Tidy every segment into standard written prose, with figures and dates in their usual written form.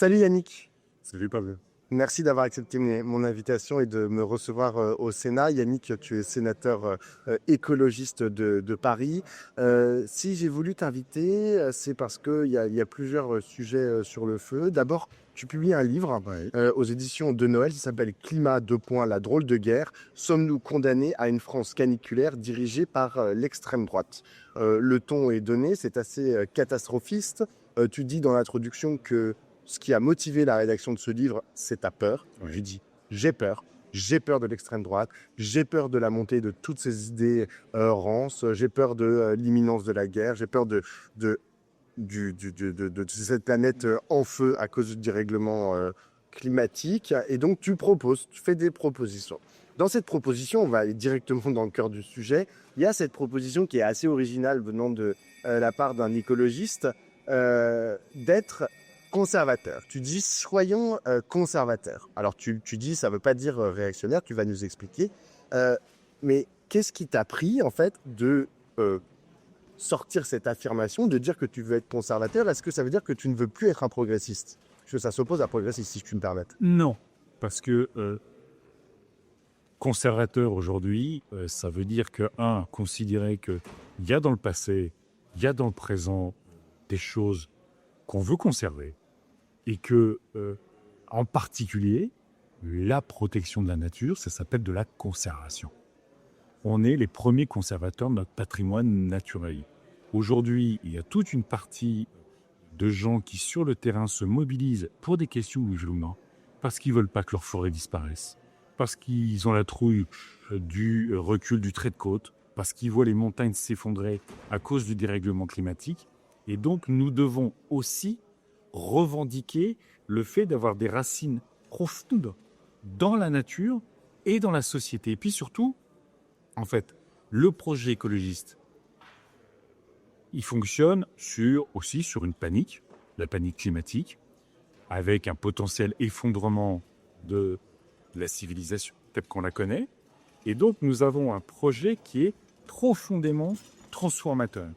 Salut Yannick, Salut Pablo. merci d'avoir accepté mon invitation et de me recevoir au Sénat. Yannick, tu es sénateur écologiste de Paris. Si j'ai voulu t'inviter, c'est parce qu'il y a plusieurs sujets sur le feu. D'abord, tu publies un livre Ouais. aux éditions de Noël qui s'appelle Climat, deux points, la drôle de guerre. Sommes-nous condamnés à une France caniculaire dirigée par l'extrême droite? Le ton est donné, c'est assez catastrophiste. Tu dis dans l'introduction que ce qui a motivé la rédaction de ce livre, c'est ta peur. Ouais. Je dis, j'ai peur. J'ai peur de l'extrême droite, j'ai peur de la montée de toutes ces idées rances, j'ai peur de l'imminence de la guerre, j'ai peur de, de cette planète en feu à cause du dérèglement climatique. Et donc, tu fais des propositions. Dans cette proposition, on va aller directement dans le cœur du sujet. Il y a cette proposition qui est assez originale venant de la part d'un écologiste d'être conservateur. Tu dis soyons conservateurs. Alors tu dis ça veut pas dire réactionnaire, tu vas nous expliquer. Euh, mais qu'est-ce qui t'a pris en fait de sortir cette affirmation, de dire que tu veux être conservateur? Est-ce que ça veut dire que tu ne veux plus être un progressiste? Parce que ça s'oppose à progressiste, si je puis me permettre. Non, parce que conservateur aujourd'hui, ça veut dire que, considérer qu'il y a dans le passé, il y a dans le présent des choses qu'on veut conserver et que, en particulier, la protection de la nature, ça s'appelle de la conservation. On est les premiers conservateurs de notre patrimoine naturel. Aujourd'hui, il y a toute une partie de gens qui, sur le terrain, se mobilisent pour des questions musulmanes, parce qu'ils ne veulent pas que leur forêt disparaisse, parce qu'ils ont la trouille du recul du trait de côte, parce qu'ils voient les montagnes s'effondrer à cause du dérèglement climatique. Et donc, nous devons aussi revendiquer le fait d'avoir des racines profondes dans la nature et dans la société. Et puis surtout, en fait, le projet écologiste, il fonctionne aussi sur une panique, la panique climatique, avec un potentiel effondrement de la civilisation, telle qu'on la connaît. Et donc, nous avons un projet qui est profondément transformateur.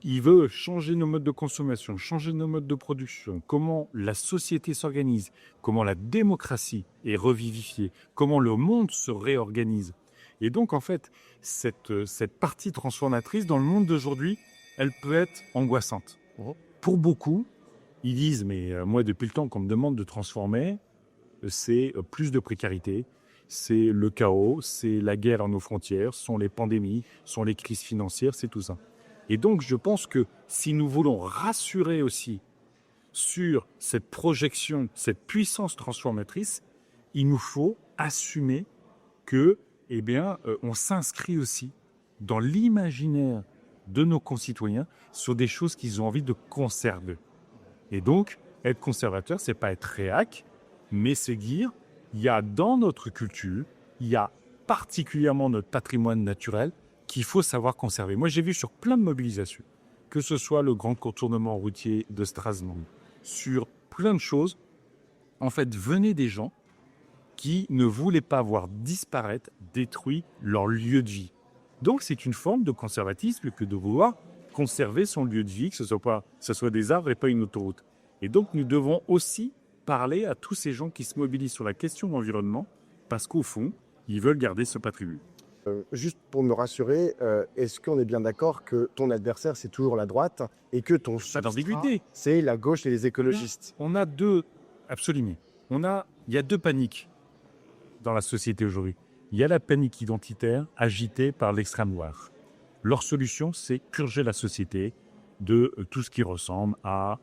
Il veut changer nos modes de consommation, changer nos modes de production, comment la société s'organise, comment la démocratie est revivifiée, comment le monde se réorganise. Et donc, en fait, cette partie transformatrice dans le monde d'aujourd'hui, elle peut être angoissante. Pour beaucoup, ils disent, mais moi, depuis le temps qu'on me demande de transformer, c'est plus de précarité, c'est le chaos, c'est la guerre à nos frontières, ce sont les pandémies, ce sont les crises financières, c'est tout ça. Et donc, je pense que si nous voulons rassurer aussi sur cette projection, cette puissance transformatrice, il nous faut assumer que, on s'inscrit aussi dans l'imaginaire de nos concitoyens sur des choses qu'ils ont envie de conserver. Et donc, être conservateur, c'est pas être réac, mais c'est dire, il y a dans notre culture, il y a particulièrement notre patrimoine naturel qu'il faut savoir conserver. Moi, j'ai vu sur plein de mobilisations, que ce soit le grand contournement routier de Strasbourg, sur plein de choses, en fait, venaient des gens qui ne voulaient pas voir disparaître, détruit leur lieu de vie. Donc, c'est une forme de conservatisme que de vouloir conserver son lieu de vie, que ce soit des arbres et pas une autoroute. Et donc, nous devons aussi parler à tous ces gens qui se mobilisent sur la question de l'environnement, parce qu'au fond, ils veulent garder ce patrimoine. Juste pour me rassurer, est-ce qu'on est bien d'accord que ton adversaire, c'est toujours la droite et que ton Pas d'ambiguïté. c'est la gauche et les écologistes? On a absolument, il y a deux paniques dans la société aujourd'hui. Il y a la panique identitaire agitée par l'extrême droite. Leur solution, c'est purger la société de tout ce qui ressemble à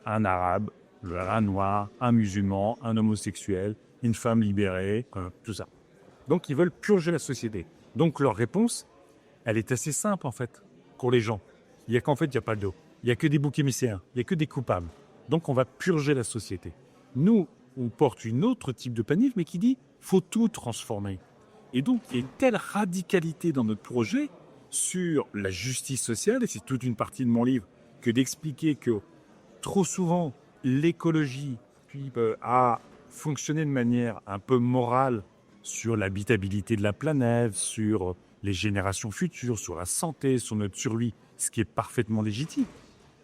un arabe, un noir, un musulman, un homosexuel, une femme libérée, tout ça. Donc, ils veulent purger la société. Donc, leur réponse, elle est assez simple, en fait, pour les gens. Il n'y a pas d'eau. Il n'y a que des boucs émissaires. Il n'y a que des coupables. Donc, on va purger la société. Nous, on porte une autre type de panique, mais qui dit faut tout transformer. Et donc, il y a une telle radicalité dans notre projet sur la justice sociale, et c'est toute une partie de mon livre, que d'expliquer que trop souvent, l'écologie a fonctionné de manière un peu morale sur l'habitabilité de la planète, sur les générations futures, sur la santé, sur notre survie, ce qui est parfaitement légitime.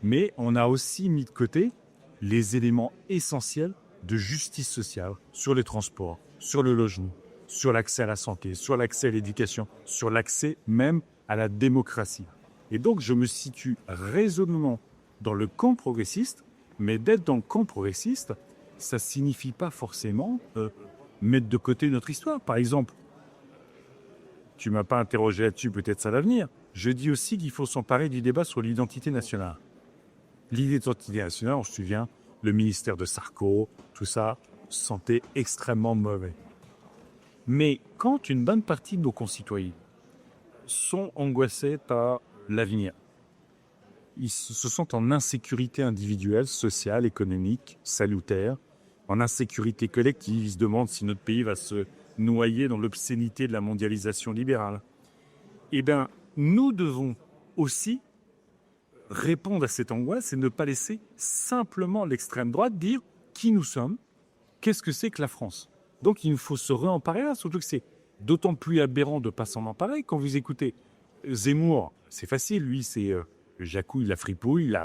Mais on a aussi mis de côté les éléments essentiels de justice sociale sur les transports, sur le logement, sur l'accès à la santé, sur l'accès à l'éducation, sur l'accès même à la démocratie. Et donc, je me situe résolument dans le camp progressiste, mais d'être dans le camp progressiste, ça ne signifie pas forcément mettre de côté notre histoire. Par exemple, tu ne m'as pas interrogé là-dessus, peut-être ça à l'avenir. Je dis aussi qu'il faut s'emparer du débat sur l'identité nationale. L'identité nationale, on se souvient, le ministère de Sarko, tout ça, sentait extrêmement mauvais. Mais quand une bonne partie de nos concitoyens sont angoissés par l'avenir, ils se sentent en insécurité individuelle, sociale, économique, salutaire, en insécurité collective, ils se demandent si notre pays va se noyer dans l'obscénité de la mondialisation libérale. Eh bien, nous devons aussi répondre à cette angoisse et ne pas laisser simplement l'extrême droite dire qui nous sommes, qu'est-ce que c'est que la France. Donc il nous faut se réemparer là, surtout que c'est d'autant plus aberrant de ne pas s'en emparer. Quand vous écoutez Zemmour, c'est facile, lui c'est Jacouille, la fripouille, il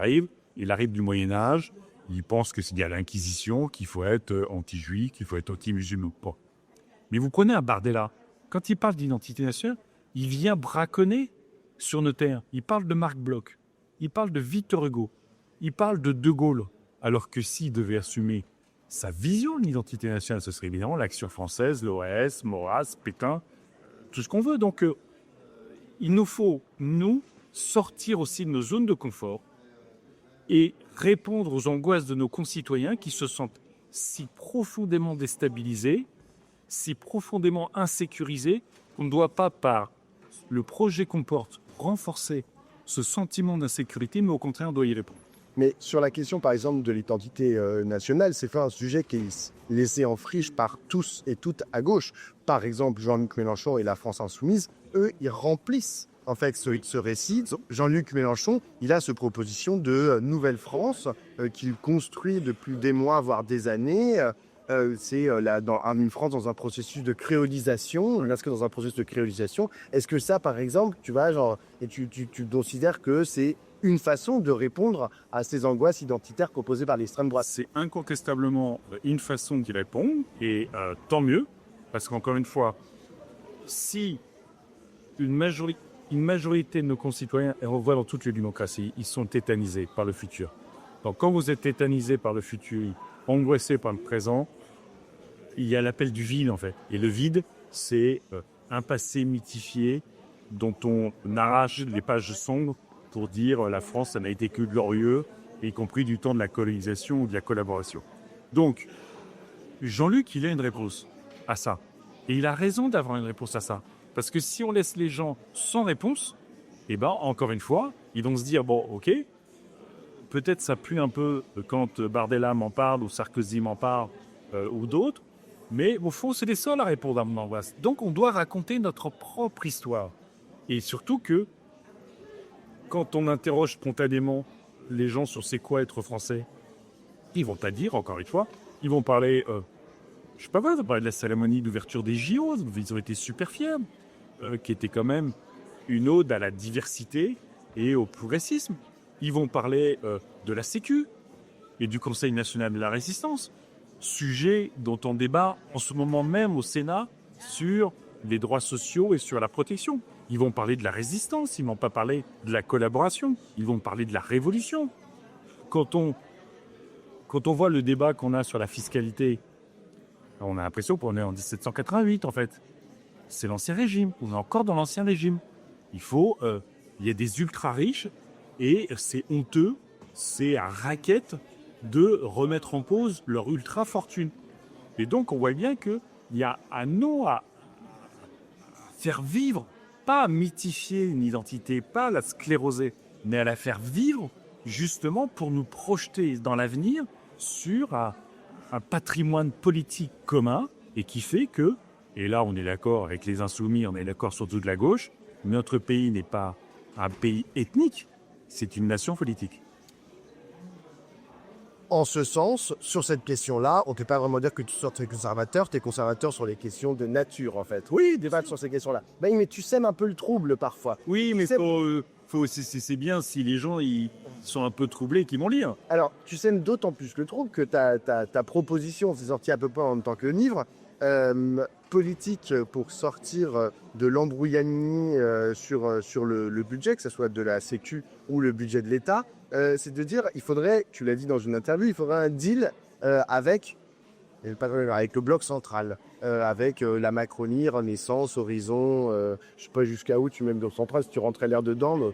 arrive du Moyen-Âge, il pense qu'il y a l'Inquisition, qu'il faut être anti-juif, qu'il faut être anti-musulman. Bon. Mais vous prenez un Bardella, quand il parle d'identité nationale, il vient braconner sur nos terres. Il parle de Marc Bloch, il parle de Victor Hugo, il parle de De Gaulle, alors que s'il devait assumer sa vision de l'identité nationale, ce serait évidemment l'Action française, l'OAS, Maurras, Pétain, tout ce qu'on veut. Donc, il nous faut, nous, sortir aussi de nos zones de confort et répondre aux angoisses de nos concitoyens qui se sentent si profondément déstabilisés, si profondément insécurisés, qu'on ne doit pas, par le projet qu'on porte, renforcer ce sentiment d'insécurité, mais au contraire, on doit y répondre. Mais sur la question, par exemple, de l'identité nationale, c'est un sujet qui est laissé en friche par tous et toutes à gauche. Par exemple, Jean-Luc Mélenchon et la France Insoumise, eux, ils remplissent en fait ce récit. Jean-Luc Mélenchon, il a cette proposition de nouvelle France qu'il construit depuis des mois, voire des années. C'est une France dans un processus de créolisation. Est-ce que dans un processus de créolisation, est-ce que ça, par exemple, tu vois, genre, et tu considères que c'est une façon de répondre à ces angoisses identitaires proposées par l'extrême droite? C'est incontestablement une façon d'y répondre, et tant mieux, parce qu'encore une fois, si une majorité de nos concitoyens, et on voit dans toutes les démocraties, ils sont tétanisés par le futur. Donc quand vous êtes tétanisé par le futur, angoissé par le présent, il y a l'appel du vide en fait. Et le vide, c'est un passé mythifié dont on arrache les pages sombres pour dire la France, ça n'a été que glorieux, y compris du temps de la colonisation ou de la collaboration. Donc, Jean-Luc, il a une réponse à ça. Et il a raison d'avoir une réponse à ça. Parce que si on laisse les gens sans réponse, eh ben, encore une fois, ils vont se dire, bon, ok, peut-être ça pue un peu quand Bardella m'en parle, ou Sarkozy m'en parle, ou d'autres, mais au fond, c'est les seuls à répondre à mon angoisse. Donc, on doit raconter notre propre histoire. Et surtout que, quand on interroge spontanément les gens sur c'est quoi être français, ils vont pas dire, encore une fois, ils vont parler, je sais pas quoi, ils vont parler de la cérémonie d'ouverture des JO, ils ont été super fiers, qui était quand même une ode à la diversité et au progressisme. Ils vont parler de la Sécu et du Conseil national de la résistance, sujet dont on débat en ce moment même au Sénat sur les droits sociaux et sur la protection. Ils vont parler de la résistance, ils ne vont pas parler de la collaboration, ils vont parler de la révolution. Quand on voit le débat qu'on a sur la fiscalité, on a l'impression qu'on est en 1788 en fait. C'est l'ancien régime, on est encore dans l'ancien régime. Il y a des ultra-riches et c'est honteux, c'est à raquette de remettre en cause leur ultra-fortune. Et donc on voit bien qu'il y a à nous à faire vivre, pas à mythifier une identité, pas à la scléroser, mais à la faire vivre justement pour nous projeter dans l'avenir sur un patrimoine politique commun et qui fait que, et là on est d'accord avec les insoumis, on est d'accord sur toute la gauche, notre pays n'est pas un pays ethnique, c'est une nation politique. En ce sens, sur cette question-là, on ne peut pas vraiment dire que tu es conservateur, tu es conservateur sur les questions de nature, en fait. Oui, débattre sur ces questions-là. Ben, mais tu sèmes un peu le trouble, parfois. Oui, mais c'est bien si les gens ils sont un peu troublés et qu'ils vont lire. Alors, tu sèmes d'autant plus le trouble que ta proposition, c'est sorti à peu près en même temps que le livre, politique pour sortir de l'embrouillamini sur le budget, que ce soit de la Sécu ou le budget de l'État, c'est de dire, il faudrait, tu l'as dit dans une interview, il faudrait un deal avec le bloc central, avec la Macronie, Renaissance, Horizon, je sais pas jusqu'à où tu mets le bloc central, si tu rentrais l'air dedans. Non,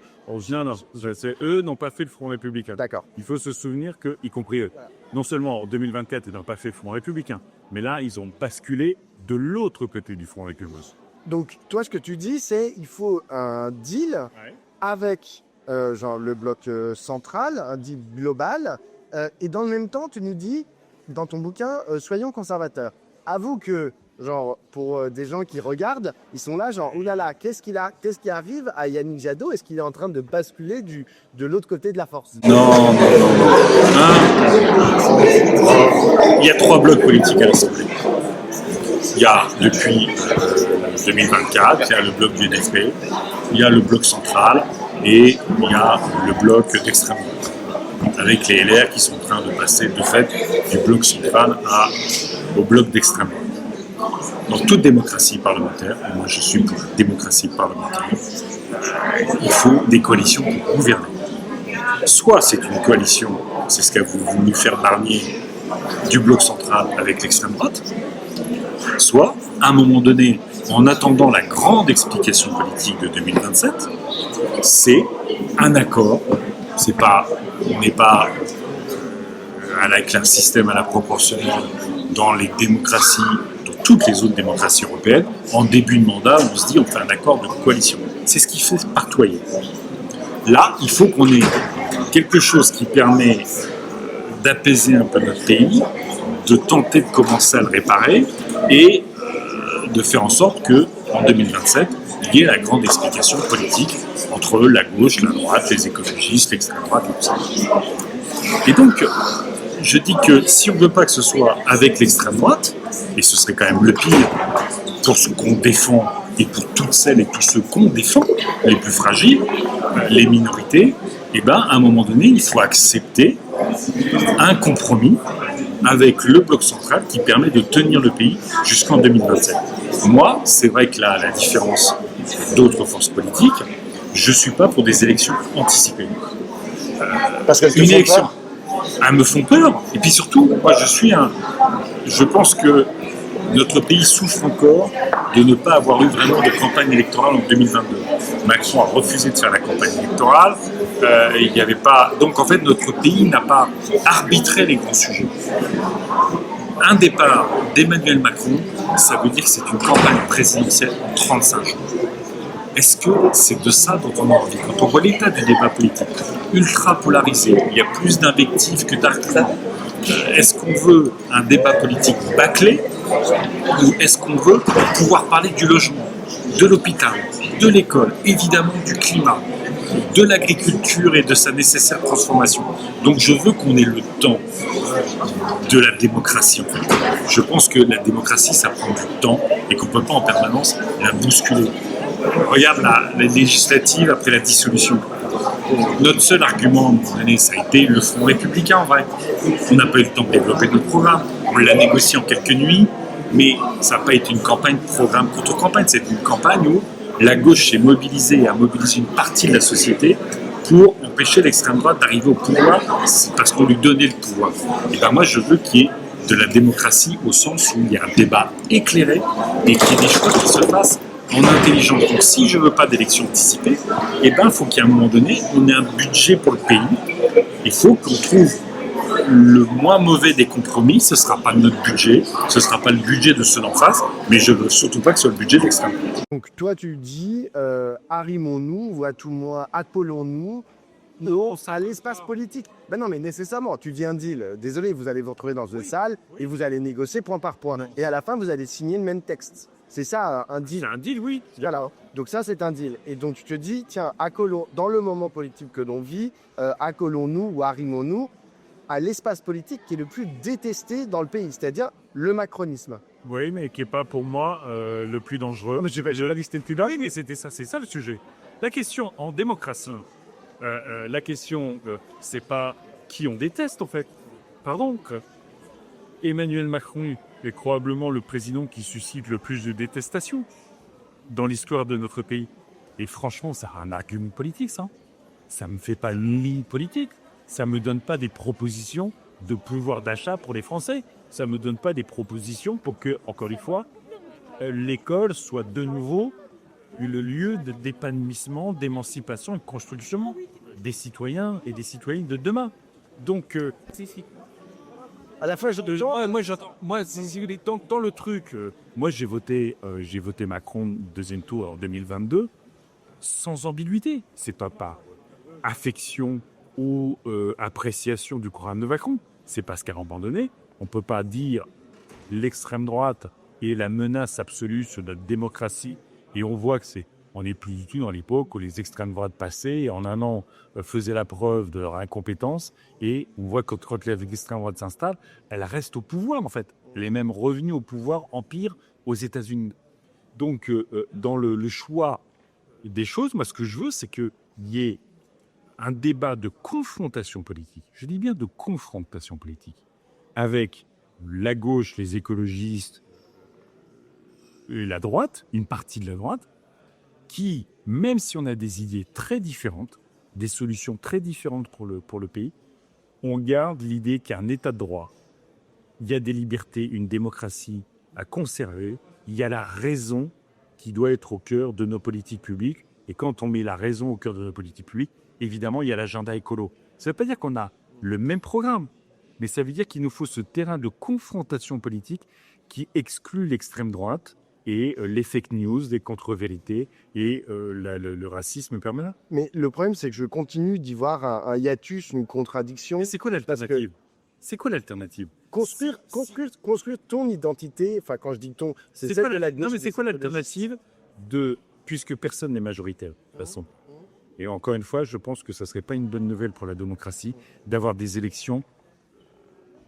eux n'ont pas fait le Front républicain. D'accord. Il faut se souvenir que, y compris eux, Voilà. non seulement en 2024, ils n'ont pas fait le Front républicain, mais là, ils ont basculé de l'autre côté du Front républicain. Donc, toi, ce que tu dis, c'est il faut un deal avec genre le bloc central, un deal global, et dans le même temps, tu nous dis, dans ton bouquin, soyons conservateurs. Avoue que, genre, pour des gens qui regardent, ils sont là, genre, oulala, qu'est-ce qui arrive à Yannick Jadot? Est-ce qu'il est en train de basculer de l'autre côté de la force? Non. Il y a 3 blocs politiques à l'Assemblée. Il y a, depuis 2024, il y a le bloc du NFP, il y a le bloc central et il y a le bloc d'extrême droite, avec les LR qui sont en train de passer de fait du bloc central au bloc d'extrême droite. Dans toute démocratie parlementaire, et moi je suis pour la démocratie parlementaire, il faut des coalitions pour gouverner. Soit c'est une coalition, c'est ce qu'a voulu faire Barnier, du bloc central avec l'extrême droite, soit, à un moment donné, en attendant la grande explication politique de 2027, c'est un accord. On n'est pas avec un système à la proportionnelle dans les démocraties, dans toutes les autres démocraties européennes. En début de mandat, on se dit on fait un accord de coalition. C'est ce qui fait partout ailleurs. Là, il faut qu'on ait quelque chose qui permet d'apaiser un peu notre pays, de tenter de commencer à le réparer et de faire en sorte qu'en 2027, il y ait la grande explication politique entre la gauche, la droite, les écologistes, l'extrême droite et tout ça. Et donc, je dis que si on ne veut pas que ce soit avec l'extrême droite, et ce serait quand même le pire pour ce qu'on défend et pour toutes celles et tous ceux qu'on défend, les plus fragiles, les minorités, et ben à un moment donné, il faut accepter un compromis avec le bloc central qui permet de tenir le pays jusqu'en 2027. Moi, c'est vrai que là, la différence d'autres forces politiques, je ne suis pas pour des élections anticipées. Parce que une élection, elles me font peur. Et puis surtout, moi, je pense que notre pays souffre encore de ne pas avoir eu vraiment de campagne électorale en 2022. Macron a refusé de faire la campagne électorale. Il n'y avait pas. Donc en fait, notre pays n'a pas arbitré les grands sujets. Un départ d'Emmanuel Macron, ça veut dire que c'est une campagne présidentielle en 35 jours. Est-ce que c'est de ça dont on a envie? Quand on voit l'état du débat politique, ultra polarisé, il y a plus d'invectives que d'arguments. Est-ce qu'on veut un débat politique bâclé ou est-ce qu'on veut pouvoir parler du logement, de l'hôpital, de l'école, évidemment du climat, de l'agriculture et de sa nécessaire transformation? Donc je veux qu'on ait le temps de la démocratie. En fait. Je pense que la démocratie, ça prend du temps et qu'on ne peut pas en permanence la bousculer. Regarde la législative après la dissolution. Notre seul argument, à un moment donné, ça a été le Front républicain, en vrai. On n'a pas eu le temps de développer notre programme. On l'a négocié en quelques nuits, mais ça n'a pas été une campagne programme contre campagne. C'est une campagne où la gauche s'est mobilisée et a mobilisé une partie de la société pour empêcher l'extrême droite d'arriver au pouvoir, c'est parce qu'on lui donnait le pouvoir. Et ben moi, je veux qu'il y ait de la démocratie au sens où il y a un débat éclairé et qu'il y ait des choix qui se fassent en intelligence. Donc si je ne veux pas d'élection anticipée, eh ben, il faut qu'à un moment donné, on ait un budget pour le pays. Il faut qu'on trouve le moins mauvais des compromis. Ce ne sera pas notre budget, ce ne sera pas le budget de ceux d'en face, mais je ne veux surtout pas que ce soit le budget de l'extrême droite. Donc toi tu dis, arrimons-nous, ou à tout moins, accolons-nous à l'espace politique. Ben non, mais nécessairement, tu dis un deal. Désolé, vous allez vous retrouver dans une salle et vous allez négocier point par point. Et à la fin, vous allez signer le même texte. C'est ça, un deal. C'est un deal, oui. Voilà. Donc ça, c'est un deal. Et donc tu te dis, tiens, accolons, dans le moment politique que l'on vit, accolons-nous ou arrimons-nous à l'espace politique qui est le plus détesté dans le pays, c'est-à-dire le macronisme. Oui, mais qui n'est pas pour moi le plus dangereux. Mais je l'ai dit, c'était une plus mais c'est ça le sujet. La question en démocratie, la question, c'est pas qui on déteste en fait. Pardon. Emmanuel Macron est probablement le président qui suscite le plus de détestation dans l'histoire de notre pays. Et franchement, ça a un argument politique, ça. Ça me fait pas une ligne politique. Ça me donne pas des propositions de pouvoir d'achat pour les Français. Ça me donne pas des propositions pour que, encore une fois, l'école soit de nouveau le lieu d'épanouissement, d'émancipation et de construction des citoyens et des citoyennes de demain. Donc, À la fois, dans le truc, moi j'ai voté Macron deuxième tour en 2022 sans ambiguïté. C'est pas par affection ou appréciation du programme de Macron. C'est parce qu'à un moment donné, on peut pas dire l'extrême droite est la menace absolue sur notre démocratie. Et on voit que on n'est plus du tout dans l'époque où les extrêmes droites passaient et en un an faisaient la preuve de leur incompétence. Et on voit que quand l'extrême droite s'installe, elle reste au pouvoir en fait. Elle est même revenue au pouvoir empire aux États-Unis. Donc dans le choix des choses, moi ce que je veux, c'est qu'il y ait un débat de confrontation politique. Je dis bien de confrontation politique avec la gauche, les écologistes, et la droite, une partie de la droite, qui, même si on a des idées très différentes, des solutions très différentes pour le pays, on garde l'idée qu'il y a un état de droit, il y a des libertés, une démocratie à conserver, il y a la raison qui doit être au cœur de nos politiques publiques. Et quand on met la raison au cœur de nos politiques publiques, évidemment, il y a l'agenda écolo. Ça ne veut pas dire qu'on a le même programme, mais ça veut dire qu'il nous faut ce terrain de confrontation politique qui exclut l'extrême droite et les fake news, les contre-vérités et le racisme permanent. Mais le problème, c'est que je continue d'y voir un hiatus, une contradiction. Mais c'est quoi l'alternative ? C'est quoi l'alternative ? Construire ton identité, enfin quand je dis ton, c'est celle de la gauche. Non mais c'est quoi l'alternative puisque personne n'est majoritaire de toute façon. Et encore une fois, je pense que ça serait pas une bonne nouvelle pour la démocratie d'avoir des élections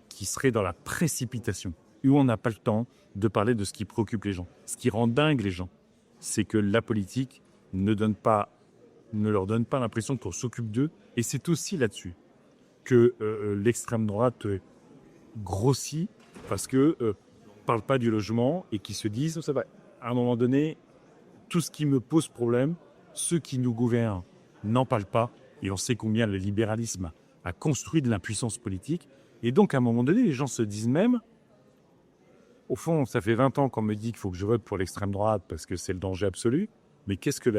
qui seraient dans la précipitation, où on n'a pas le temps de parler de ce qui préoccupe les gens. Ce qui rend dingue les gens, c'est que la politique ne leur donne pas l'impression qu'on s'occupe d'eux. Et c'est aussi là-dessus que l'extrême droite grossit, parce que parle pas du logement et qui se disent, ça va, à un moment donné, tout ce qui me pose problème, ceux qui nous gouvernent n'en parlent pas. Et on sait combien le libéralisme a construit de l'impuissance politique. Et donc, à un moment donné, les gens se disent même, au fond, ça fait 20 ans qu'on me dit qu'il faut que je vote pour l'extrême droite parce que c'est le danger absolu. Mais qu'est-ce que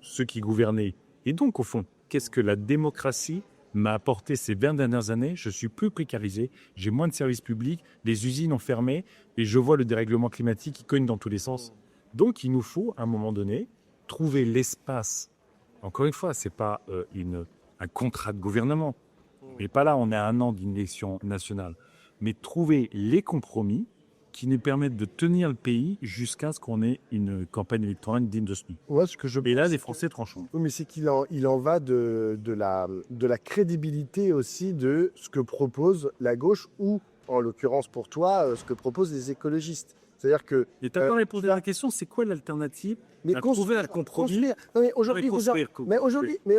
ceux qui gouvernaient? Et donc, au fond, qu'est-ce que la démocratie m'a apporté ces 20 dernières années? Je suis plus précarisé, j'ai moins de services publics, les usines ont fermé et je vois le dérèglement climatique qui cogne dans tous les sens. Donc, il nous faut, à un moment donné, trouver l'espace. Encore une fois, ce n'est pas un contrat de gouvernement. Mais pas là, on est à un an d'une élection nationale. Mais trouver les compromis qui nous permettent de tenir le pays jusqu'à ce qu'on ait une campagne électorale digne de ce nom. Et là, les Français trancheront. Oui, mais c'est qu'il en va de la crédibilité aussi de ce que propose la gauche ou, en l'occurrence pour toi, ce que proposent les écologistes. C'est-à-dire que... Et tu n'as pas répondu à la question, c'est quoi l'alternative? Mais trouver un compromis. Non, mais aujourd'hui,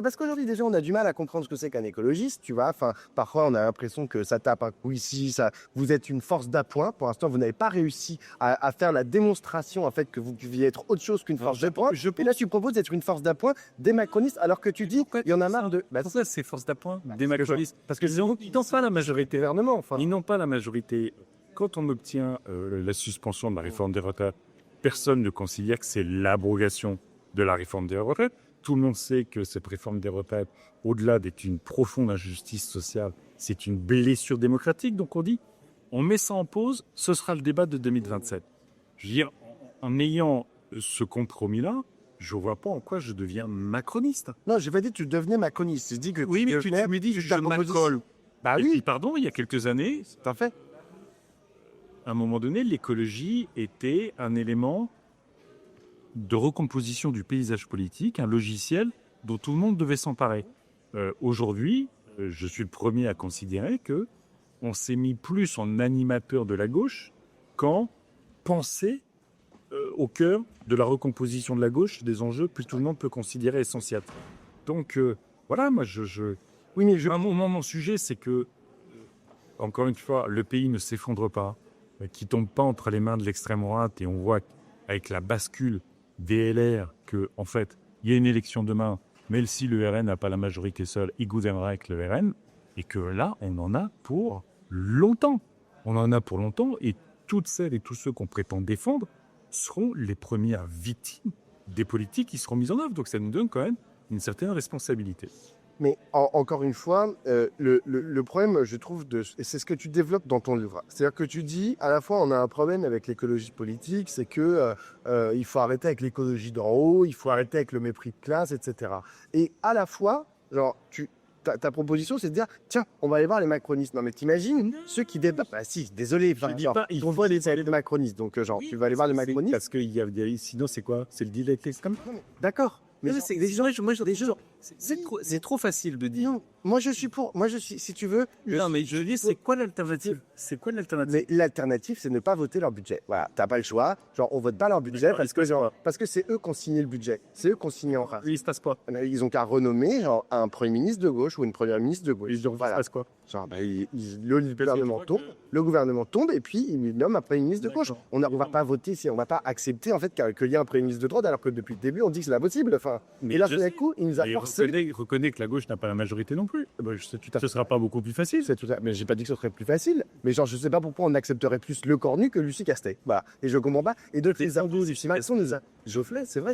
parce qu'aujourd'hui déjà on a du mal à comprendre ce que c'est qu'un écologiste, tu vois. Enfin, parfois on a l'impression que ça tape un coup ici, vous êtes une force d'appoint. Pour l'instant, vous n'avez pas réussi à faire la démonstration en fait que vous pouviez être autre chose qu'une force d'appoint. Et là, tu proposes d'être une force d'appoint des macronistes, alors que tu dis il y en a marre de. Pourquoi c'est force d'appoint des macronistes? Parce qu'ils n'ont pas la majorité. Gouvernement, enfin. Ils n'ont pas la majorité. Quand on obtient la suspension de la réforme des retraites, personne ne considère que c'est l'abrogation de la réforme des retraites. Tout le monde sait que cette réforme des retraites, au-delà d'être une profonde injustice sociale, c'est une blessure démocratique. Donc on dit, on met ça en pause, ce sera le débat de 2027. Je veux dire, en ayant ce compromis-là, je ne vois pas en quoi je deviens macroniste. Non, j'ai pas dit que tu devenais macroniste. Je dis que oui, mais tu me dis que je m'accole. Bah oui. Et puis, pardon, il y a quelques années, tout à fait. À un moment donné, l'écologie était un élément de recomposition du paysage politique, un logiciel dont tout le monde devait s'emparer. Aujourd'hui, je suis le premier à considérer que on s'est mis plus en animateur de la gauche qu'en pensée au cœur de la recomposition de la gauche, des enjeux que tout le monde peut considérer essentiels. Donc, voilà, moi, Oui, mais mon sujet, c'est que, encore une fois, le pays ne s'effondre pas, qu'il ne tombe pas entre les mains de l'extrême droite, et on voit avec la bascule des LR que, en fait, il y a une élection demain, mais si le RN n'a pas la majorité seule, il gouvernera avec le RN, et que là, on en a pour longtemps. On en a pour longtemps, et toutes celles et tous ceux qu'on prétend défendre seront les premières victimes des politiques qui seront mises en œuvre. Donc ça nous donne quand même une certaine responsabilité. Mais encore une fois, le problème, je trouve, et c'est ce que tu développes dans ton livre. C'est-à-dire que tu dis, à la fois, on a un problème avec l'écologie politique, c'est que il faut arrêter avec l'écologie d'en haut, il faut arrêter avec le mépris de classe, etc. Et à la fois, genre, ta proposition, c'est de dire, tiens, on va aller voir les macronistes. Non, mais t'imagines ceux qui débattent. Bah si, désolé, Je dis pas, il faut aller voir les macronistes. Donc, genre, tu vas aller voir les macronistes. Parce que sinon, c'est quoi? C'est le deal comme Non, mais d'accord. Mais c'est trop facile de dire. non, moi je suis pour. Moi je suis, si tu veux. Non, mais je dis, c'est quoi l'alternative? C'est quoi l'alternative? Mais l'alternative, c'est ne pas voter leur budget. Voilà, t'as pas le choix. Genre, on vote pas leur budget parce que c'est eux qui ont signé le budget. C'est eux qui ont signé en race. Il se passe quoi? Ils ont qu'à renommer genre, un premier ministre de gauche ou une première ministre de gauche. Il se passe quoi? Genre, le gouvernement tombe et puis il nomme un premier ministre de gauche. On va pas voter, on va pas accepter en fait qu'il y ait un premier ministre de droite alors que depuis le début on dit que c'est pas possible. Enfin, et là, tout d'un coup, il nous a forcé. Reconnaît que la gauche n'a pas la majorité non plus. Ce sera pas beaucoup plus facile. Mais j'ai pas dit que ce serait plus facile. Mais genre, je sais pas pourquoi on accepterait plus Le Cornu que Lucie Castet. Voilà. Et je comprends pas. Et de les arbres, Macron nous a. Jofflet, c'est vrai,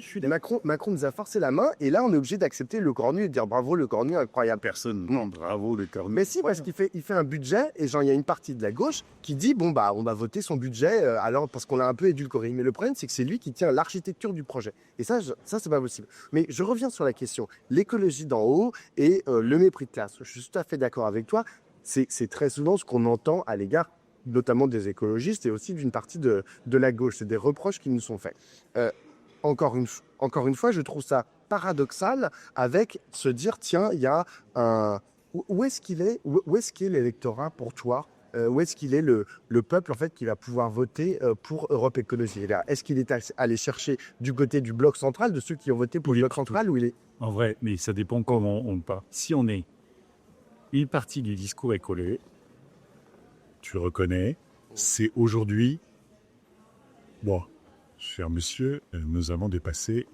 Macron nous a forcé la main. Et là, on est obligé d'accepter Le Cornu et de dire bravo Le Cornu, incroyable. Personne. Non, bravo Le Cornu. Mais si, parce qu'il fait un budget. Et genre, il y a une partie de la gauche qui dit bon, bah, on va voter son budget alors parce qu'on l'a un peu édulcoré. Mais le problème, c'est que c'est lui qui tient l'architecture du projet. Et ça, c'est pas possible. Mais je reviens sur la question. L'écologie d'en haut et le mépris de classe. Je suis tout à fait d'accord avec toi. C'est très souvent ce qu'on entend à l'égard notamment des écologistes et aussi d'une partie de la gauche. C'est des reproches qui nous sont faits. Encore une fois, je trouve ça paradoxal avec se dire, tiens, il y a un... Où est-ce qu'il est, où est-ce qu'est l'électorat pour toi où est-ce qu'il est le peuple en fait qui va pouvoir voter pour Europe Écologie? Est-ce qu'il est allé chercher du côté du bloc central, de ceux qui ont voté pour le bloc central, ou il est... En vrai, mais ça dépend comment on parle. Si on est une partie du discours est collée, tu le reconnais, c'est aujourd'hui, bon, cher monsieur, nous avons dépassé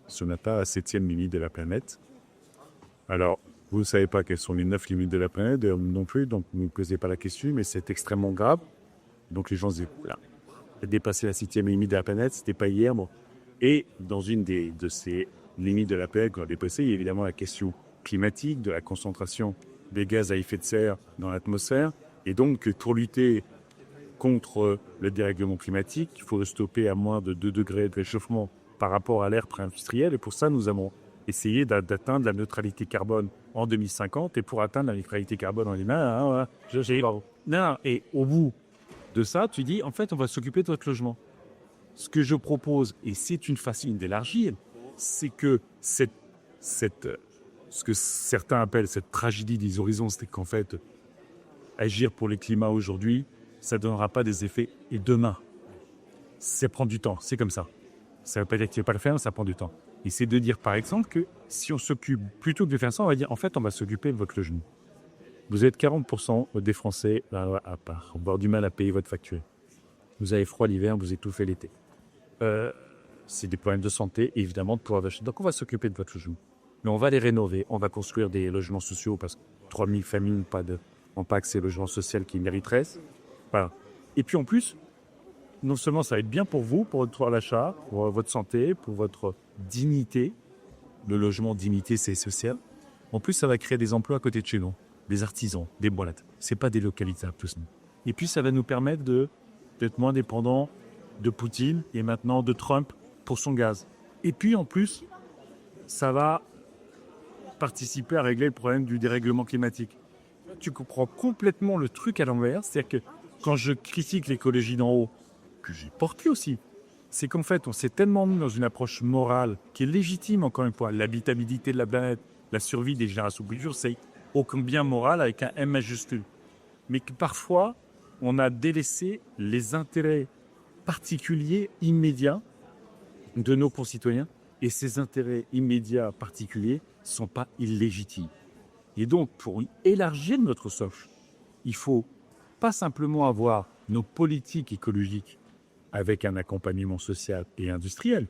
ce matin la 7e limite de la planète. Alors, vous ne savez pas quelles sont les 9 limites de la planète non plus, donc ne vous posez pas la question, mais c'est extrêmement grave. Donc les gens se disent, voilà, dépasser la 7e limite de la planète, c'était pas hier. Bon. Et dans une de ces limites de la planète qu'on a dépassées, il y a évidemment la question climatique, de la concentration des gaz à effet de serre dans l'atmosphère. Et donc, pour lutter contre le dérèglement climatique, il faut le stopper à moins de 2 degrés de réchauffement par rapport à l'ère pré-industrielle. Et pour ça, nous avons essayé d'atteindre la neutralité carbone en 2050. Et pour atteindre la neutralité carbone en 2050, non, et au bout de ça, tu dis, en fait, on va s'occuper de votre logement. Ce que je propose, et c'est une façon d'élargir, c'est que ce que certains appellent cette tragédie des horizons, c'est qu'en fait, agir pour le climat aujourd'hui, ça ne donnera pas des effets. Et demain, ça prend du temps, c'est comme ça. Ça ne veut pas dire que tu ne vas pas le faire, mais ça prend du temps. Et c'est de dire, par exemple, que si on s'occupe, plutôt que de faire ça, on va dire, en fait, on va s'occuper de votre logement. Vous êtes 40% des Français à avoir du mal à payer votre facture. Vous avez froid l'hiver, vous étouffez l'été. C'est des problèmes de santé, évidemment, de pouvoir d'achat. Donc, on va s'occuper de votre logement. Mais on va les rénover, on va construire des logements sociaux parce que 3000 familles n'ont pas accès au logement social qu'ils mériteraient. Voilà. Et puis, en plus, non seulement ça va être bien pour vous, pour votre pouvoir d'achat, pour votre santé, pour votre dignité. Le logement dignité, c'est social. En plus, ça va créer des emplois à côté de chez nous. Des artisans, des boîtes. C'est pas délocalisable tout ça. Et puis, ça va nous permettre d'être moins dépendants de Poutine et maintenant de Trump pour son gaz. Et puis, en plus, ça va participer à régler le problème du dérèglement climatique. Tu comprends complètement le truc à l'envers. C'est-à-dire que quand je critique l'écologie d'en haut, que j'ai porté aussi, c'est qu'en fait, on s'est tellement mis dans une approche morale qui est légitime, encore une fois, l'habitabilité de la planète, la survie des générations futures, c'est ô combien moral avec un M majuscule. Mais que parfois, on a délaissé les intérêts particuliers, immédiats, de nos concitoyens et ces intérêts immédiats particuliers ne sont pas illégitimes. Et donc, pour élargir notre socle, il faut pas simplement avoir nos politiques écologiques avec un accompagnement social et industriel.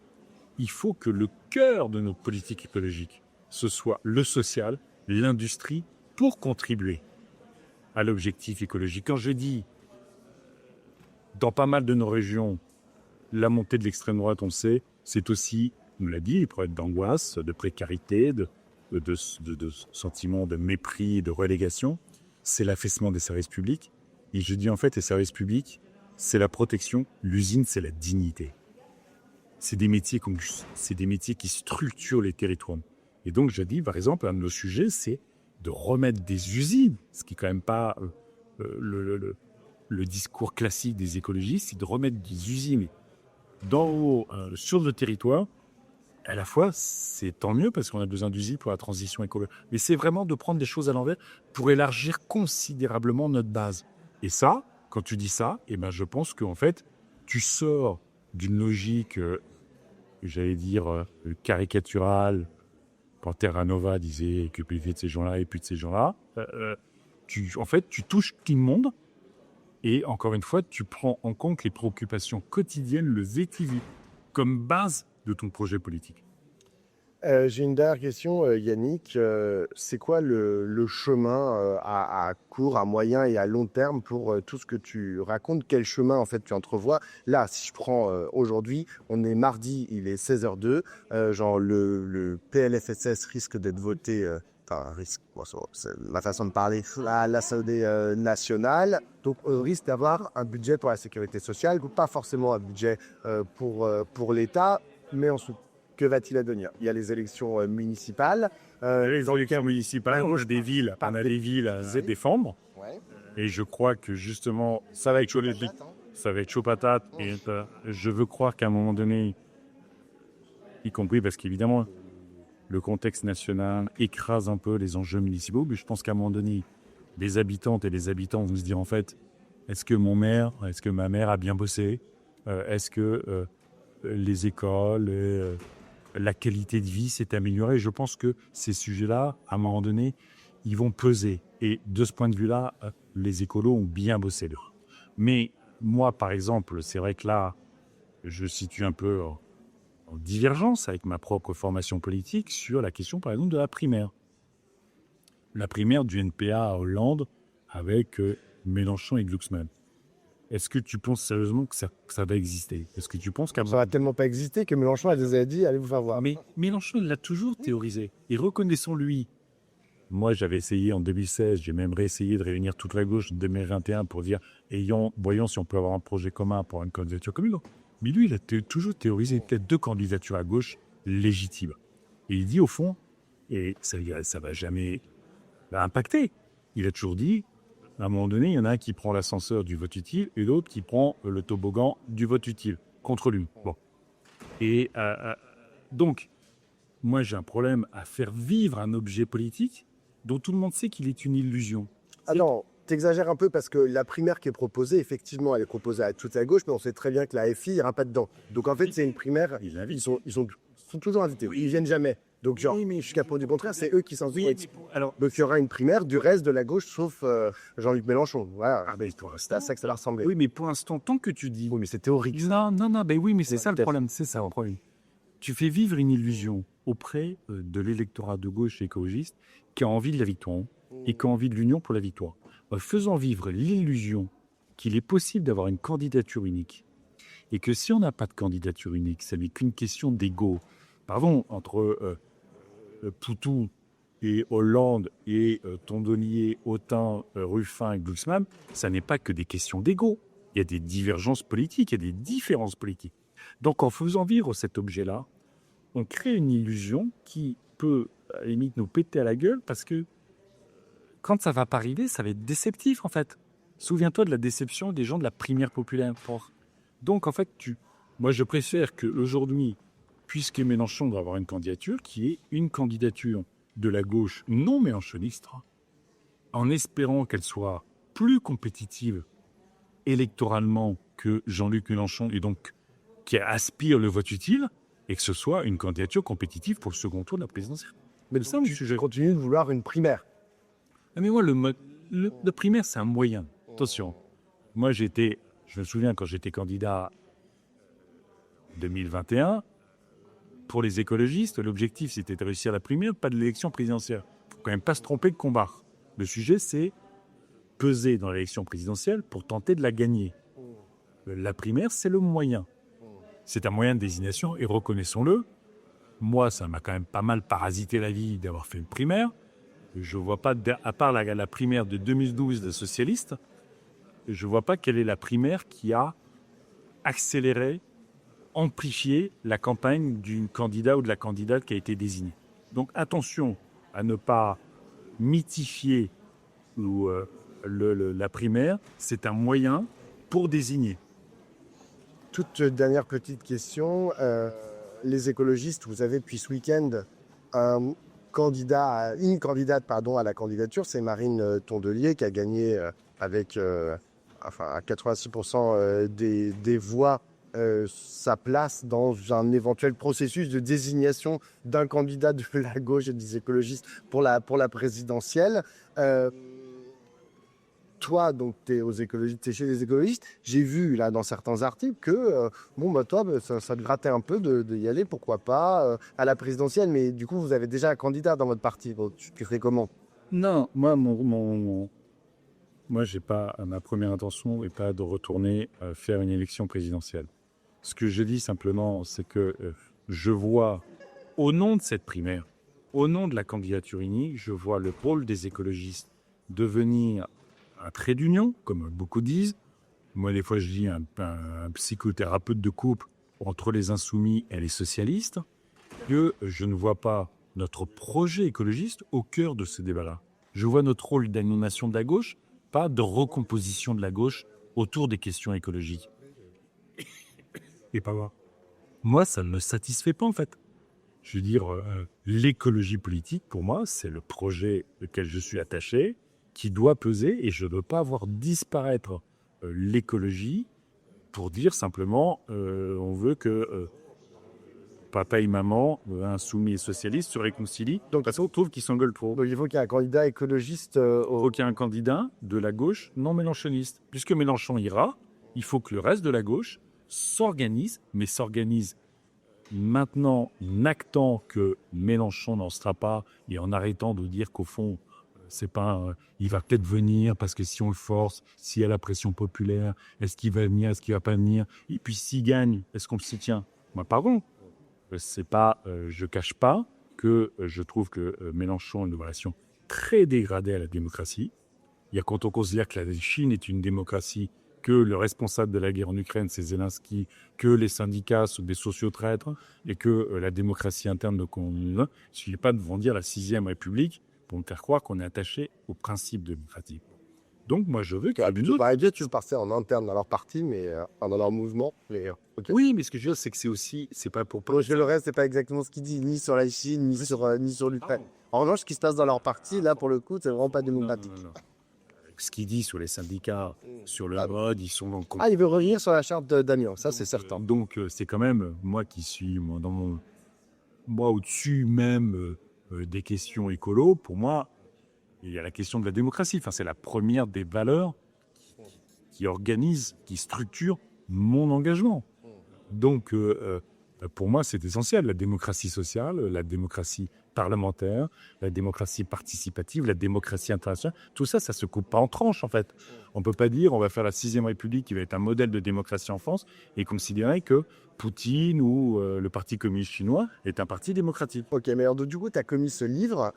Il faut que le cœur de notre politique écologique, ce soit le social, l'industrie, pour contribuer à l'objectif écologique. Quand je dis, dans pas mal de nos régions, la montée de l'extrême droite, on le sait, c'est aussi, on l'a dit, il pourrait être d'angoisse, de précarité, de sentiment de mépris, de relégation. C'est l'affaissement des services publics. Et je dis en fait, les services publics, c'est la protection. L'usine, c'est la dignité. C'est des métiers qui structurent les territoires. Et donc, je dis, par exemple, un de nos sujets, c'est de remettre des usines, ce qui n'est quand même pas le discours classique des écologistes, c'est de remettre des usines d'en haut sur le territoire. À la fois, c'est tant mieux parce qu'on a besoin d'usines pour la transition écologique. Mais c'est vraiment de prendre des choses à l'envers pour élargir considérablement notre base. Et ça, quand tu dis ça, eh ben, je pense qu'en fait, tu sors d'une logique, j'allais dire, caricaturale. Quand Terra Nova disait que plus de ces gens-là et plus de ces gens-là, tu touches tout le monde. Et encore une fois, tu prends en compte les préoccupations quotidiennes, le vécu comme base de ton projet politique. J'ai une dernière question, Yannick. C'est quoi le chemin à court, à moyen et à long terme pour tout ce que tu racontes? Quel chemin en fait tu entrevois? Là, si je prends aujourd'hui, on est mardi, il est 16h02. Genre le PLFSS risque d'être voté. Enfin, risque, bon, c'est ma façon de parler, à l'Assemblée nationale. Donc, on risque d'avoir un budget pour la sécurité sociale, pas forcément un budget pour l'État, mais ensuite, que va-t-il advenir? Il y a les élections municipales. Les élections municipales, des villes, on a des villes à défendre. Ouais. Et je crois que justement, ça va être chaud, ça va être chaud patate. Et je veux croire qu'à un moment donné, y compris parce qu'évidemment, le contexte national écrase un peu les enjeux municipaux, mais je pense qu'à un moment donné, les habitantes et les habitants vont se dire en fait, est-ce que ma mère a bien bossé? Est-ce que les écoles, la qualité de vie s'est améliorée? Je pense que ces sujets-là, à un moment donné, ils vont peser. Et de ce point de vue-là, les écolos ont bien bossé. Mais moi, par exemple, c'est vrai que là, je situe un peu en divergence avec ma propre formation politique sur la question, par exemple, de la primaire. La primaire du NPA à Hollande avec Mélenchon et Glucksmann. Est-ce que tu penses sérieusement que ça va exister? Est-ce que tu penses qu'à... Ça va tellement pas exister que Mélenchon a déjà dit, allez vous faire voir. Mais Mélenchon l'a toujours théorisé. Et reconnaissons-lui. Moi, j'avais essayé en 2016, j'ai même réessayé de réunir toute la gauche en 2021 pour dire, voyons si on peut avoir un projet commun pour une candidature commune. Mais lui, il a toujours théorisé peut-être 2 candidatures à gauche légitimes. Et il dit au fond, et ça va jamais impacter, il a toujours dit, à un moment donné, il y en a un qui prend l'ascenseur du vote utile et l'autre qui prend le toboggan du vote utile contre lui. Bon. Et donc, moi, j'ai un problème à faire vivre un objet politique dont tout le monde sait qu'il est une illusion. Ah non, t'exagères un peu parce que la primaire qui est proposée, effectivement, elle est proposée à toute la gauche, mais on sait très bien que la FI n'ira pas dedans. Donc en fait, c'est une primaire, ils sont toujours invités, ils viennent jamais. Donc genre, jusqu'à pour du contraire, c'est eux qui s'en Oui, alors, donc il y aura une primaire du reste de la gauche, sauf Jean-Luc Mélenchon. Voilà, c'est à ça que ça va ressembler. oui, mais pour l'instant, tant que tu dis... Oui, mais c'est théorique. Non, ben oui, mais c'est ça le problème, c'est ça le problème. Tu fais vivre une illusion auprès de l'électorat de gauche écologiste qui a envie de la victoire et qui a envie de l'union pour la victoire. En faisant vivre l'illusion qu'il est possible d'avoir une candidature unique et que si on n'a pas de candidature unique, ça n'est qu'une question d'ego. Pardon, entre Poutou et Hollande et Tondelier, Autain, Ruffin et Glucksmann, ça n'est pas que des questions d'ego. Il y a des divergences politiques, il y a des différences politiques. Donc en faisant vivre cet objet-là, on crée une illusion qui peut, à la limite, nous péter à la gueule parce que quand ça va pas arriver, ça va être déceptif en fait. Souviens-toi de la déception des gens de la primaire populaire. Donc en fait, moi je préfère qu'aujourd'hui, puisque Mélenchon doit avoir une candidature, qui est une candidature de la gauche non mélenchoniste, en espérant qu'elle soit plus compétitive électoralement que Jean-Luc Mélenchon et donc qui aspire le vote utile, et que ce soit une candidature compétitive pour le second tour de la présidentielle. Mais C'est ça le tu sujet. continues de vouloir une primaire. Ah, mais moi, le primaire, c'est un moyen. Attention, moi, je me souviens quand j'étais candidat en 2021, pour les écologistes, l'objectif, c'était de réussir la primaire, pas de l'élection présidentielle. Il ne faut quand même pas se tromper de combat. Le sujet, c'est peser dans l'élection présidentielle pour tenter de la gagner. La primaire, c'est le moyen. C'est un moyen de désignation, et reconnaissons-le, moi, ça m'a quand même pas mal parasité la vie d'avoir fait une primaire. Je ne vois pas, à part la primaire de 2012 des socialistes, je ne vois pas quelle est la primaire qui a accéléré, amplifié la campagne du candidat ou de la candidate qui a été désigné. Donc attention à ne pas mythifier la primaire, c'est un moyen pour désigner. Toute dernière petite question. Les écologistes, vous avez depuis ce week-end une candidate à la candidature, c'est Marine Tondelier qui a gagné avec à 86% des voix sa place dans un éventuel processus de désignation d'un candidat de la gauche et des écologistes pour la présidentielle. Toi, donc, tu es chez les écologistes. J'ai vu là dans certains articles que toi, ça te grattait un peu d'y aller, pourquoi pas, à la présidentielle. Mais du coup, vous avez déjà un candidat dans votre parti. Bon, tu ferais comment? Non, moi, j'ai pas, ma première intention n'est pas de retourner faire une élection présidentielle. Ce que je dis simplement, c'est que je vois, au nom de cette primaire, au nom de la candidature unique, je vois le rôle des écologistes devenir un trait d'union, comme beaucoup disent. Moi, des fois, je dis un psychothérapeute de couple entre les insoumis et les socialistes, que je ne vois pas notre projet écologiste au cœur de ce débat-là. Je vois notre rôle d'animation de la gauche, pas de recomposition de la gauche autour des questions écologiques. Et pas moi. Moi, ça ne me satisfait pas, en fait. Je veux dire, l'écologie politique, pour moi, c'est le projet auquel je suis attaché, qui doit peser, et je ne veux pas voir disparaître l'écologie pour dire simplement on veut que papa et maman, insoumis et socialistes, se réconcilient. Donc, parce qu'on trouve qu'ils s'engueulent trop. Donc il faut qu'il y ait un candidat écologiste Il faut qu'il y ait un candidat de la gauche non mélenchoniste. Puisque Mélenchon ira, il faut que le reste de la gauche s'organise, mais s'organise maintenant en actant que Mélenchon n'en sera pas et en arrêtant de dire qu'au fond, c'est pas, il va peut-être venir parce que si on le force, s'il y a la pression populaire, est-ce qu'il va venir, est-ce qu'il va pas venir? Et puis s'il gagne, est-ce qu'on le soutient? Moi, pardon, c'est pas, je cache pas que je trouve que Mélenchon a une relation très dégradée à la démocratie. Il y a quand on considère que la Chine est une démocratie, que le responsable de la guerre en Ukraine, c'est Zelensky, que les syndicats sont des sociotraîtres et que la démocratie interne de il ne suffit pas de vont dire la 6e République pour me faire croire qu'on est attaché aux principes démocratiques. Donc moi je veux que tu partais en interne dans leur parti, mais dans leur mouvement. Mais, okay. Oui, mais ce que je veux dire, c'est que c'est aussi, c'est pas pour... Le reste, c'est pas exactement ce qu'il dit, ni sur la Chine, ni sur l'Ukraine. En revanche, ce qui se passe dans leur parti, là, pour le coup, c'est vraiment pas démocratique. Non. Ce qu'il dit sur les syndicats, sur le mode, ils sont... il veut revenir sur la charte d'Amiens, ça c'est certain. Donc c'est quand même moi qui suis moi au-dessus même des questions écolo. Pour moi, il y a la question de la démocratie. Enfin, c'est la première des valeurs qui organise, qui structure mon engagement. Donc pour moi, c'est essentiel. La démocratie sociale, la démocratie parlementaire, la démocratie participative, la démocratie internationale, tout ça, ça se coupe pas en tranches, en fait. On peut pas dire on va faire la 6e République qui va être un modèle de démocratie en France et considérer que Poutine ou le Parti communiste chinois est un parti démocratique. Ok, mais alors, du coup, tu as commis ce livre,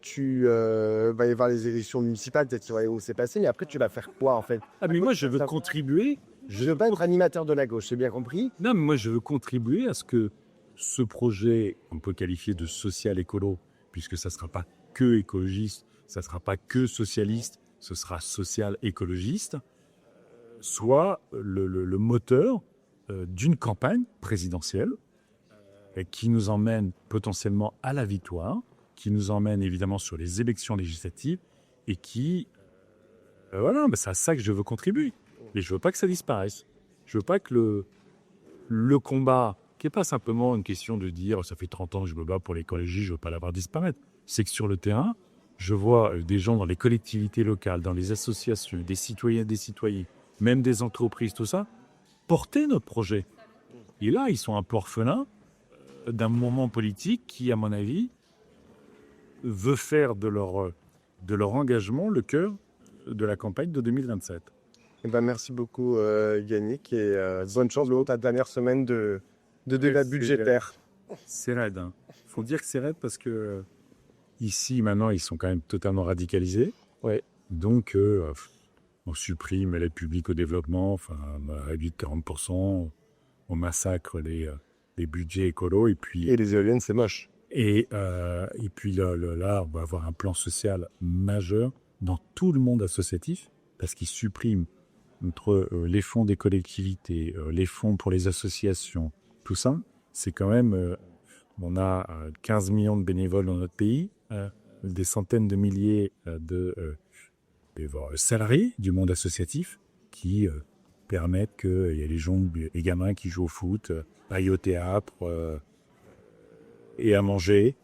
tu vas y avoir les élections municipales, peut-être tu vas où c'est passé, mais après, tu vas faire quoi, en fait? Ah, mais moi, je veux contribuer. Je ne veux pas être animateur de la gauche, j'ai bien compris. Non, mais moi, je veux contribuer à ce que ce projet, on peut qualifier de social-écolo, puisque ça ne sera pas que écologiste, ça ne sera pas que socialiste, ce sera social-écologiste, soit le moteur d'une campagne présidentielle qui nous emmène potentiellement à la victoire, qui nous emmène évidemment sur les élections législatives et qui... voilà, c'est à ça que je veux contribuer. Mais je ne veux pas que ça disparaisse. Je ne veux pas que le combat qui n'est pas simplement une question de dire ça fait 30 ans que je me bats pour l'écologie, je ne veux pas la voir disparaître. C'est que sur le terrain, je vois des gens dans les collectivités locales, dans les associations, des citoyens, des citoyens, même des entreprises, tout ça, porter notre projet. Et là, ils sont un peu orphelins d'un mouvement politique qui, à mon avis, veut faire de leur engagement le cœur de la campagne de 2027. Eh ben, merci beaucoup, Yannick, et bonne chance pour ta dernière semaine de débat budgétaire. C'est raide. Il faut dire que c'est raide parce que ici, maintenant, ils sont quand même totalement radicalisés. Ouais. Donc, on supprime l'aide publique au développement, enfin, on a réduit de 40%, on massacre les budgets écolos, et puis... Et les éoliennes, c'est moche. Et puis là, on va avoir un plan social majeur dans tout le monde associatif, parce qu'il supprime entre les fonds des collectivités, les fonds pour les associations, tout ça. C'est quand même... on a 15 millions de bénévoles dans notre pays, des centaines de milliers de salariés du monde associatif qui permettent qu'il y ait les gamins qui jouent au foot, aillent au théâtre et à manger.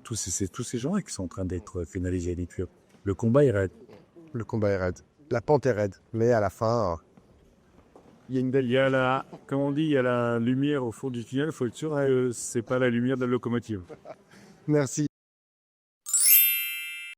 Tous ces gens qui sont en train d'être finalisés. Le combat est raide. Le combat est raide. La pente est raide. Mais à la fin, il y a une belle... Comme on dit, il y a la lumière au fond du tunnel. Il faut être sûr que c'est pas la lumière de la locomotive. Merci.